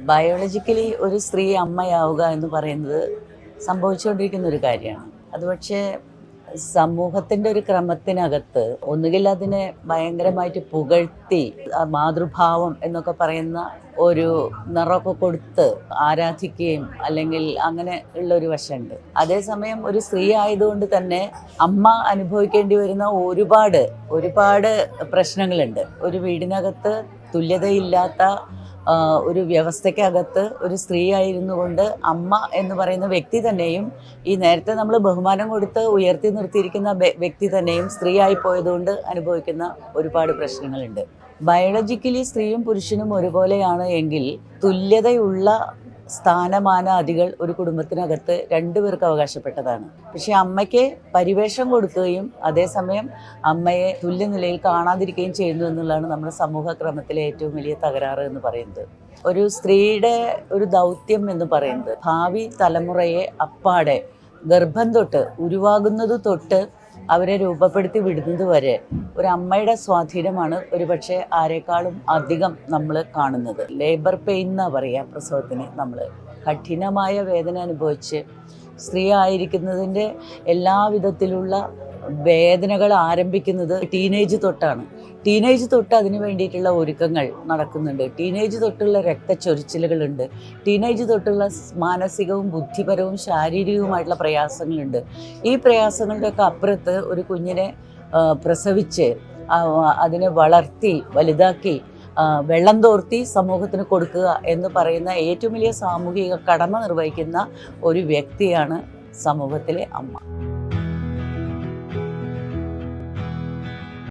Biologically ഒരു സ്ത്രീ അമ്മയാവുക എന്ന് പറയുന്നത് സംഭവിച്ചുകൊണ്ടിരിക്കുന്ന ഒരു കാര്യമാണ്. അത് പക്ഷേ സമൂഹത്തിൻ്റെ ഒരു ക്രമത്തിനകത്ത് ഒന്നുകിൽ അതിനെ ഭയങ്കരമായിട്ട് പുകഴ്ത്തി മാതൃഭാവം എന്നൊക്കെ പറയുന്ന ഒരു നിറമൊക്കെ കൊടുത്ത് ആരാധിക്കുകയും അല്ലെങ്കിൽ അങ്ങനെ ഉള്ളൊരു വശമുണ്ട്. അതേസമയം ഒരു സ്ത്രീ ആയതുകൊണ്ട് തന്നെ അമ്മ അനുഭവിക്കേണ്ടി വരുന്ന ഒരുപാട് പ്രശ്നങ്ങളുണ്ട്. ഒരു വീടിനകത്ത് തുല്യതയില്ലാത്ത ഒരു വ്യവസ്ഥയ്ക്കകത്ത് ഒരു സ്ത്രീ ആയിരുന്നു കൊണ്ട് അമ്മ എന്ന് പറയുന്ന വ്യക്തി തന്നെയും ഈ നേരത്തെ നമ്മൾ ബഹുമാനം കൊടുത്ത് ഉയർത്തി നിർത്തിയിരിക്കുന്ന വ്യക്തി തന്നെയും സ്ത്രീ ആയി പോയതുകൊണ്ട് അനുഭവിക്കുന്ന ഒരുപാട് പ്രശ്നങ്ങളുണ്ട്. ബയോളജിക്കലി സ്ത്രീയും പുരുഷനും ഒരുപോലെയാണ് എങ്കിൽ തുല്യതയുള്ള സ്ഥാനമാനാദികൾ ഒരു കുടുംബത്തിനകത്ത് രണ്ടുപേർക്ക് അവകാശപ്പെട്ടതാണ്. പക്ഷെ അമ്മയ്ക്ക് പരിവേഷം കൊടുക്കുകയും അതേസമയം അമ്മയെ തുല്യനിലയിൽ കാണാതിരിക്കുകയും ചെയ്യുന്നു എന്നുള്ളതാണ് നമ്മുടെ സമൂഹക്രമത്തിലെ ഏറ്റവും വലിയ തകരാറ് എന്ന് പറയുന്നത്. ഒരു സ്ത്രീയുടെ ഒരു ദൗത്യം എന്ന് പറയുന്നത് ഭാവി തലമുറയെ അപ്പാടെ ഗർഭം തൊട്ട് ഉരുവാകുന്നത് തൊട്ട് അവരെ രൂപപ്പെടുത്തി വിടുന്നത് വരെ ഒരു അമ്മയുടെ സ്വാധീനമാണ് ഒരുപക്ഷെ ആരെക്കാളും അധികം നമ്മൾ കാണുന്നത്. ലേബർ പെയിൻ എന്നാ പറയുക, പ്രസവത്തിന് നമ്മൾ കഠിനമായ വേദന അനുഭവിച്ച് സ്ത്രീ ആയിരിക്കുന്നതിൻ്റെ എല്ലാവിധത്തിലുള്ള വേദനകൾ ആരംഭിക്കുന്നത് ടീനേജ് തൊട്ടാണ്. ടീനേജ് തൊട്ട് അതിന് വേണ്ടിയിട്ടുള്ള ഒരുക്കങ്ങൾ നടക്കുന്നുണ്ട്. ടീനേജ് തൊട്ടുള്ള രക്തച്ചൊരിച്ചിലുകളുണ്ട്. ടീനേജ് തൊട്ടുള്ള മാനസികവും ബുദ്ധിപരവും ശാരീരികവുമായിട്ടുള്ള പ്രയാസങ്ങളുണ്ട്. ഈ പ്രയാസങ്ങളുടെയൊക്കെ അപ്പുറത്ത് ഒരു കുഞ്ഞിനെ പ്രസവിച്ച് അതിനെ വളർത്തി വലുതാക്കി വെള്ളം തോർത്തി സമൂഹത്തിന് കൊടുക്കുക എന്ന് പറയുന്ന ഏറ്റവും വലിയ സാമൂഹിക കടമ നിർവഹിക്കുന്ന ഒരു വ്യക്തിയാണ് സമൂഹത്തിലെ അമ്മ.